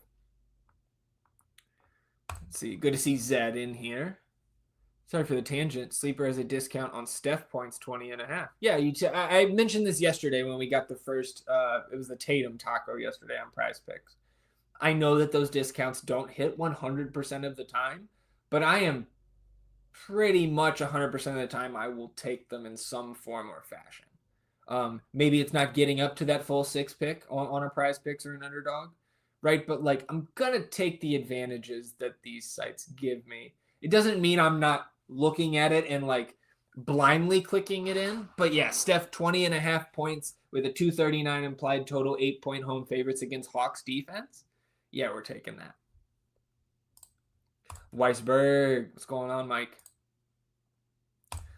Let's see. Good to see Zed in here. Sorry for the tangent. Sleeper has a discount on Steph points 20.5. Yeah, I mentioned this yesterday when we got the first, it was the Tatum taco yesterday on Prize Picks. I know that those discounts don't hit 100% of the time, but I am pretty much 100% of the time I will take them in some form or fashion. Maybe it's not getting up to that full 6 pick on a Prize Picks or an Underdog, right? But I'm going to take the advantages that these sites give me. It doesn't mean I'm not looking at it and blindly clicking it in. But yeah, Steph 20.5 points with a 239 implied total, 8-point home favorites against Hawks defense. Yeah, we're taking that. Weisberg, what's going on, Mike?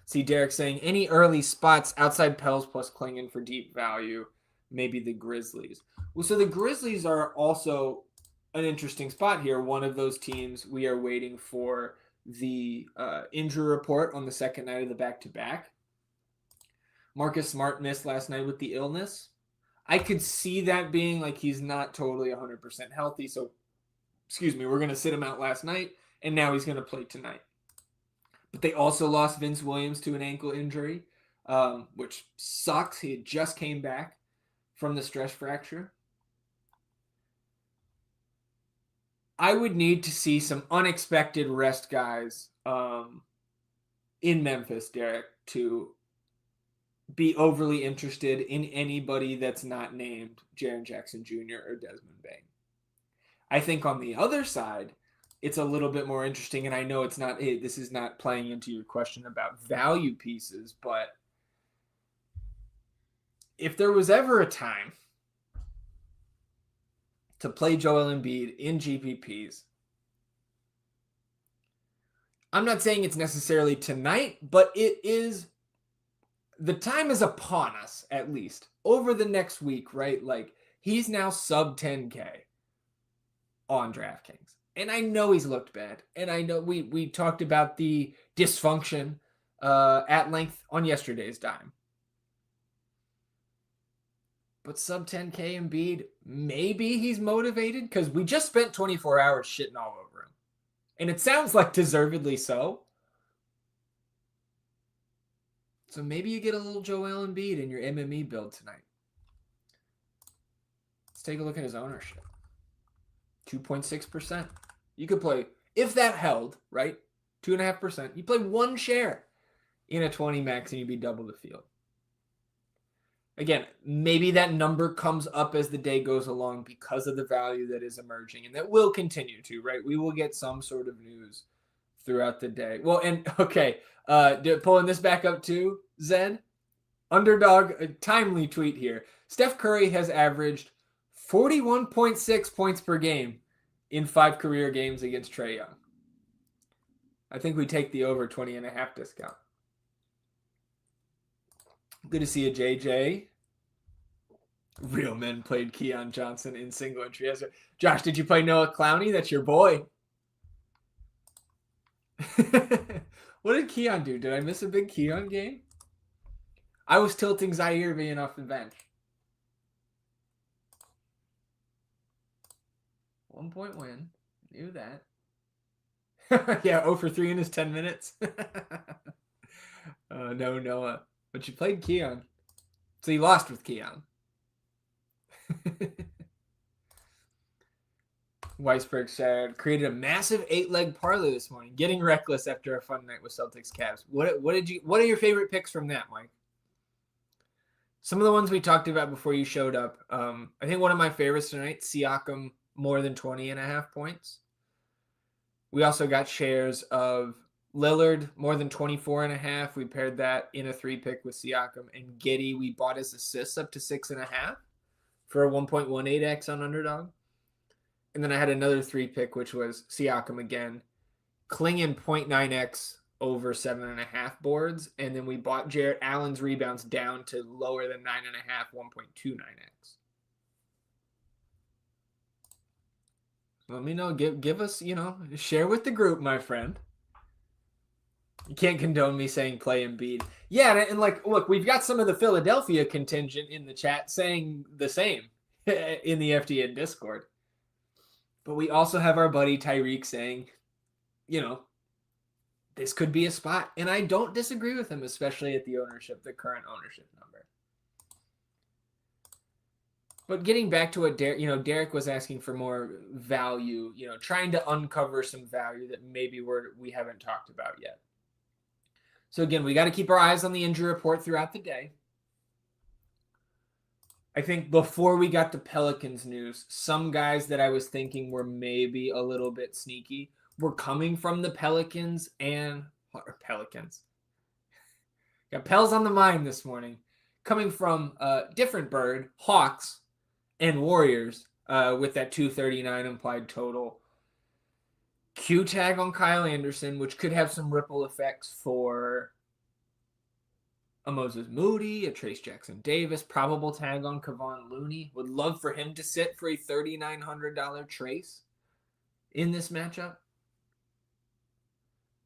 See Derek saying, any early spots outside Pels plus Klingon for deep value, maybe the Grizzlies. Well, so the Grizzlies are also an interesting spot here. One of those teams we are waiting for the injury report on the second night of the back-to-back. Marcus Smart missed last night with the illness. I could see that being he's not totally 100% healthy. So, we're going to sit him out last night, and now he's going to play tonight. But they also lost Vince Williams to an ankle injury, which sucks. He had just came back from the stress fracture. I would need to see some unexpected rest guys in Memphis, Derek, to be overly interested in anybody that's not named Jaren Jackson Jr. or Desmond Bain. I think on the other side, it's a little bit more interesting, and I know it's not. This is not playing into your question about value pieces, but if there was ever a time to play Joel Embiid in GPPs, I'm not saying it's necessarily tonight, but it is. The time is upon us, at least over the next week, right? Like, he's now sub 10K on DraftKings. And I know he's looked bad. And I know we talked about the dysfunction at length on yesterday's Dime. But sub 10K Embiid, maybe he's motivated because we just spent 24 hours shitting all over him. And it sounds like deservedly so. So maybe you get a little Joel Embiid in your MME build tonight. Let's take a look at his ownership. 2.6%. You could play, if that held, right? 2.5%. You play one share in a 20 max and you'd be double the field. Again, maybe that number comes up as the day goes along because of the value that is emerging, and that will continue to, right? We will get some sort of news throughout the day. Well, and okay, pulling this back up too, Zed, Underdog, a timely tweet here. Steph Curry has averaged 41.6 points per game in 5 career games against Trae Young. I think we take the over 20.5 discount. Good to see you, JJ. Real men played Keon Johnson in single entry. Josh, did you play Noah Clowney? That's your boy. What did Keon do? Did I miss a big Keon game? I was tilting Zaire being off the bench. 1-point win. Knew that. Yeah, 0 for 3 in his 10 minutes. No, Noah. But you played Keon. So you lost with Keon. Weisberg said, created a massive 8-leg parlay this morning, getting reckless after a fun night with Celtics Cavs. What are your favorite picks from that, Mike? Some of the ones we talked about before you showed up. I think one of my favorites tonight, Siakam, more than 20.5 points. We also got shares of Lillard, more than 24.5. We paired that in a 3-pick with Siakam. And Giddey, we bought his assists up to 6.5 for a 1.18x on Underdog. And then I had another 3-pick, which was Siakam again. Klingen 0.9x over 7.5 boards. And then we bought Jarrett Allen's rebounds down to lower than 9.5, 1.29x. Let me know. Give us, share with the group, my friend. You can't condone me saying play Embiid. Yeah, and look, we've got some of the Philadelphia contingent in the chat saying the same in the FTN Discord. But we also have our buddy Tyreek saying, this could be a spot. And I don't disagree with him, especially at the current ownership number. But getting back to what Derek was asking for more value, trying to uncover some value that maybe we haven't talked about yet. So again, we got to keep our eyes on the injury report throughout the day. I think before we got to Pelicans news, some guys that I was thinking were maybe a little bit sneaky were coming from the Pelicans. Got Pels on the mind this morning. Coming from different bird, Hawks and Warriors with that 239 implied total. Q tag on Kyle Anderson, which could have some ripple effects for a Moses Moody, a Trace Jackson Davis, probable tag on Kevon Looney. Would love for him to sit for a $3,900 Trace in this matchup.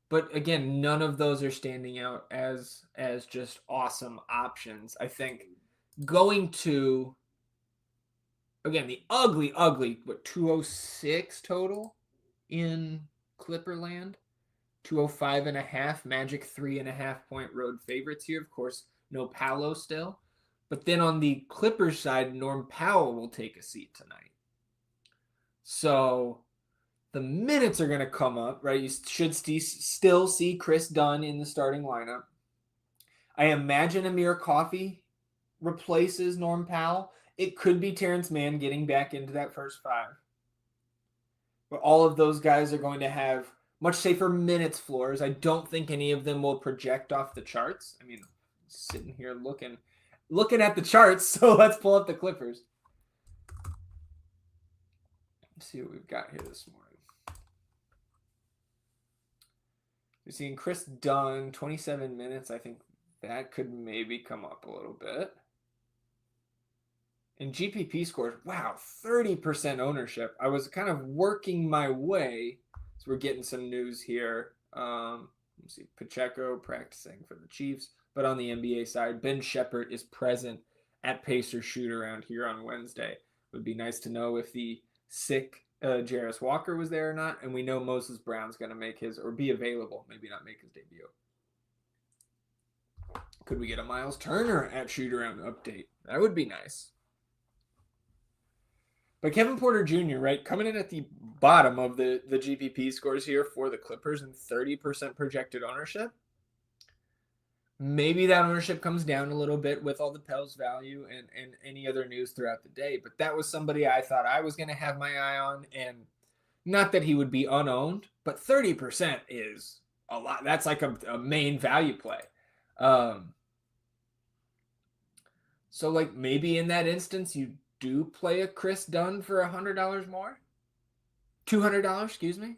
But again, none of those are standing out as just awesome options. I think going to, again, the ugly, 206 total in Clipperland. 205.5. Magic 3.5 point road favorites here. Of course, no Paolo still. But then on the Clippers side, Norm Powell will take a seat tonight. So the minutes are going to come up, right? You should still see Chris Dunn in the starting lineup. I imagine Amir Coffey replaces Norm Powell. It could be Terrence Mann getting back into that first five. But all of those guys are going to have much safer minutes floors. I don't think any of them will project off the charts. I mean, sitting here looking at the charts, so let's pull up the Clippers. Let's see what we've got here this morning. We're seeing Chris Dunn, 27 minutes. I think that could maybe come up a little bit. And GPP scores, wow, 30% ownership. I was kind of working my way. So we're getting some news here. Let's see, Pacheco practicing for the Chiefs. But on the NBA side, Ben Shepherd is present at Pacers shoot around here on Wednesday. It would be nice to know if the sick Jarris Walker was there or not. And we know Moses Brown's going to make his, or be available, maybe not make his debut. Could we get a Miles Turner at shoot around update? That would be nice. But Kevin Porter Jr., right, coming in at the bottom of the GPP scores here for the Clippers and 30% projected ownership. Maybe that ownership comes down a little bit with all the Pels value and any other news throughout the day. But that was somebody I thought I was going to have my eye on. And not that he would be unowned, but 30% is a lot. That's like a main value play. So like maybe in that instance, you do play a Chris Dunn for $100 more? $200, excuse me.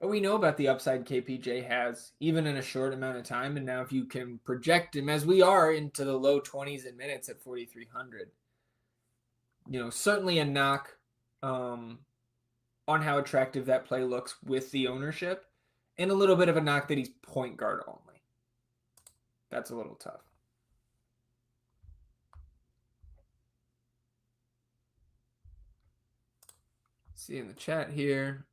But we know about the upside KPJ has, even in a short amount of time. And now if you can project him, as we are, into the low 20s in minutes at 4,300, certainly a knock on how attractive that play looks with the ownership, and a little bit of a knock that he's point guard only. That's a little tough. See in the chat here.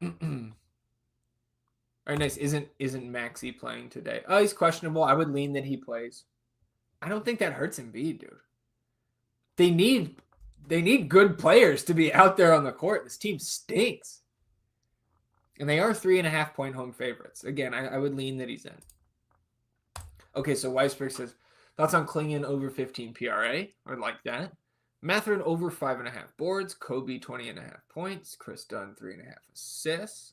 All right, nice. Isn't Maxey playing today? Oh, he's questionable. I would lean that he plays. I don't think that hurts Embiid, dude. They need good players to be out there on the court. This team stinks. And they are 3.5 point home favorites. Again, I would lean that he's in. Okay, so Weisberg says, thoughts on Klingon over 15 PRA? I would like that. Mathurin over 5.5 boards. Kobe 20.5 points. Chris Dunn 3.5 assists.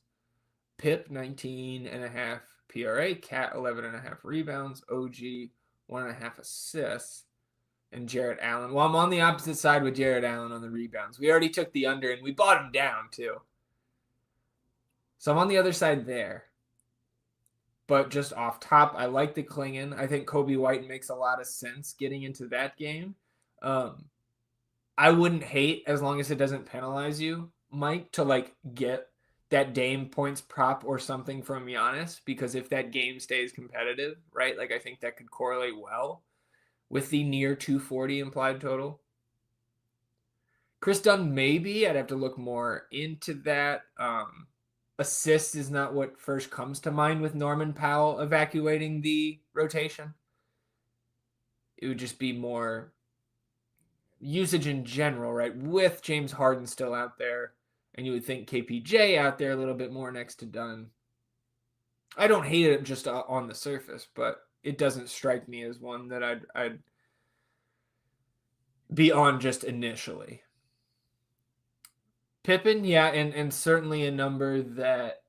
Pip 19.5 PRA. Cat 11.5 rebounds. OG 1.5 assists. And Jarrett Allen. Well, I'm on the opposite side with Jarrett Allen on the rebounds. We already took the under and we bought him down too. So I'm on the other side there. But just off top, I like the Klingon. I think Kobe White makes a lot of sense getting into that game. I wouldn't hate, as long as it doesn't penalize you, Mike, to get that Dame points prop or something from Giannis, because if that game stays competitive, right, I think that could correlate well with the near 240 implied total. Chris Dunn, maybe. I'd have to look more into that. Assists is not what first comes to mind with Norman Powell evacuating the rotation. It would just be more usage in general, right? With James Harden still out there. And you would think KPJ out there a little bit more next to Dunn. I don't hate it just on the surface, but it doesn't strike me as one that I'd be on just initially. Pippen, yeah, and certainly a number that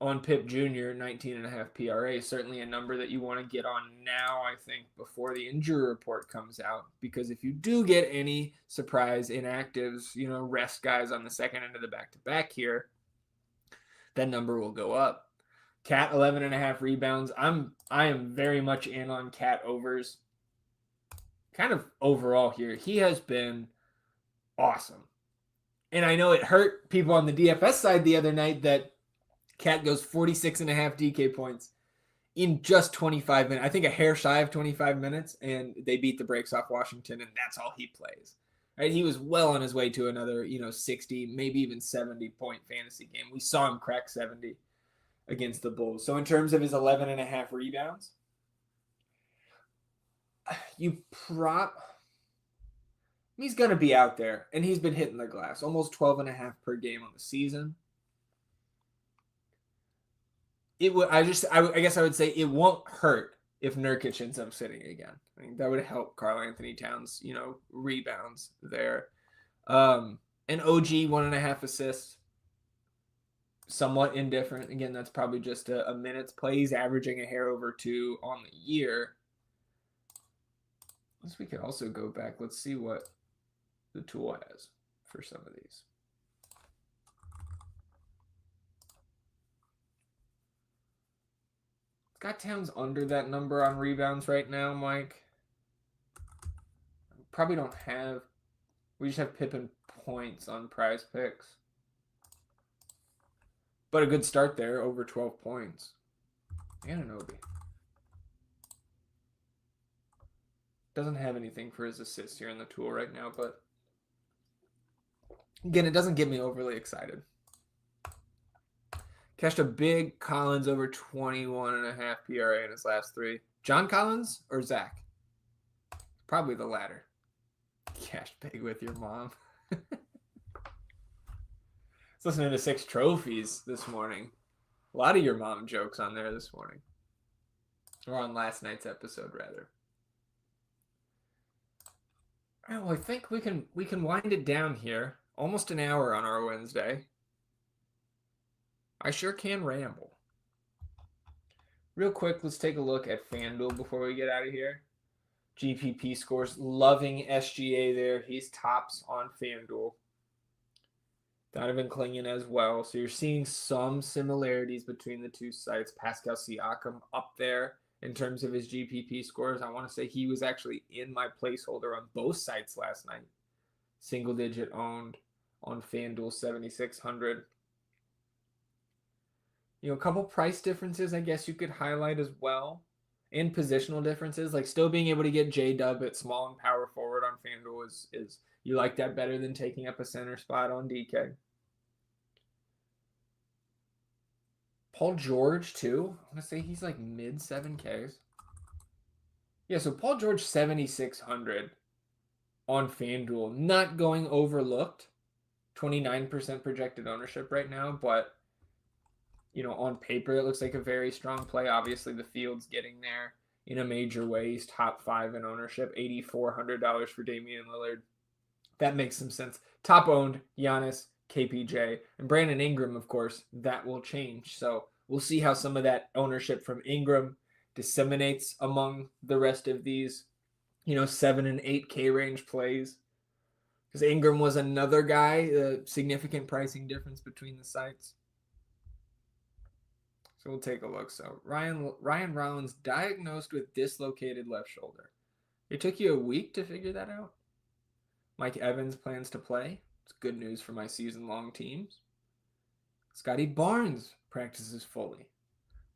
on Pip Jr., 19.5 PRA, certainly a number that you want to get on now, I think, before the injury report comes out. Because if you do get any surprise inactives, rest guys on the second end of the back-to-back here, that number will go up. Cat, 11.5 rebounds. I am very much in on Cat overs. Kind of overall here, he has been awesome. And I know it hurt people on the DFS side the other night that Cat goes 46.5 DK points in just 25 minutes. I think a hair shy of 25 minutes, and they beat the brakes off Washington, and that's all he plays. Right? He was well on his way to another, 60, maybe even 70-point fantasy game. We saw him crack 70 against the Bulls. So in terms of his 11.5 rebounds, he's going to be out there, and he's been hitting the glass, almost 12.5 per game on the season. I guess I would say it won't hurt if Nurkic ends up sitting again. I think that would help Karl Anthony Towns, rebounds there. An OG 1.5 assists, somewhat indifferent. Again, that's probably just a minutes play. He's averaging a hair over 2 on the year. We could also go back. Let's see what the tool has for some of these. Got Towns under that number on rebounds right now, Mike. Probably don't have. We just have Pippen points on Prize Picks. But a good start there, over 12 points. Anunoby. Doesn't have anything for his assists here in the tool right now, but again, it doesn't get me overly excited. Cashed a big Collins over 21.5 PRA in his last 3. John Collins or Zach? Probably the latter. Cashed big with your mom. Listening to 6 trophies this morning. A lot of your mom jokes on there this morning. Or on last night's episode, rather. All right, well, I think we can wind it down here. Almost an hour on our Wednesday. I sure can ramble. Real quick, let's take a look at FanDuel before we get out of here. GPP scores, loving SGA there. He's tops on FanDuel. Donovan Clingan as well. So you're seeing some similarities between the two sites. Pascal Siakam up there in terms of his GPP scores. I want to say he was actually in my placeholder on both sites last night. Single digit owned on FanDuel 7,600. A couple price differences I guess you could highlight as well. And positional differences, like still being able to get J-Dub at small and power forward on FanDuel is you like that better than taking up a center spot on DK. Paul George too. I want to say he's like mid 7Ks. Yeah, so Paul George 7,600 on FanDuel, not going overlooked. 29% projected ownership right now, but on paper, it looks like a very strong play. Obviously, the field's getting there in a major way. He's top 5 in ownership, $8,400 for Damian Lillard. That makes some sense. Top owned, Giannis, KPJ, and Brandon Ingram, of course, that will change. So we'll see how some of that ownership from Ingram disseminates among the rest of these, 7 and 8K range plays. Because Ingram was another guy, a significant pricing difference between the sites. So we'll take a look. So Ryan Rollins diagnosed with dislocated left shoulder. It took you a week to figure that out? Mike Evans plans to play. It's good news for my season-long teams. Scotty Barnes practices fully.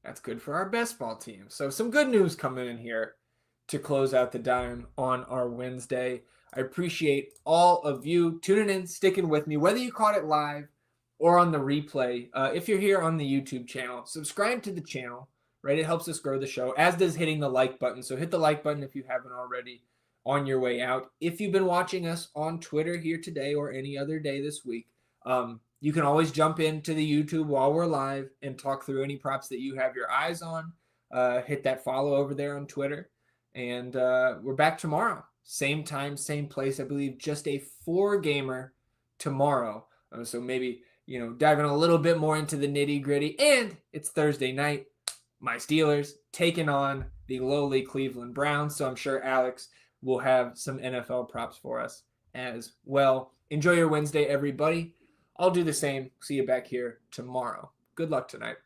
That's good for our best ball team. So some good news coming in here to close out the dime on our Wednesday. I appreciate all of you tuning in, sticking with me, whether you caught it live or on the replay. If you're here on the YouTube channel, subscribe to the channel, right? It helps us grow the show, as does hitting the like button. So hit the like button if you haven't already on your way out. If you've been watching us on Twitter here today or any other day this week, you can always jump into the YouTube while we're live and talk through any props that you have your eyes on. Hit that follow over there on Twitter. And we're back tomorrow. Same time, same place. I believe just a 4-gamer tomorrow. So maybe diving a little bit more into the nitty gritty. And it's Thursday night. My Steelers taking on the lowly Cleveland Browns. So I'm sure Alex will have some NFL props for us as well. Enjoy your Wednesday, everybody. I'll do the same. See you back here tomorrow. Good luck tonight.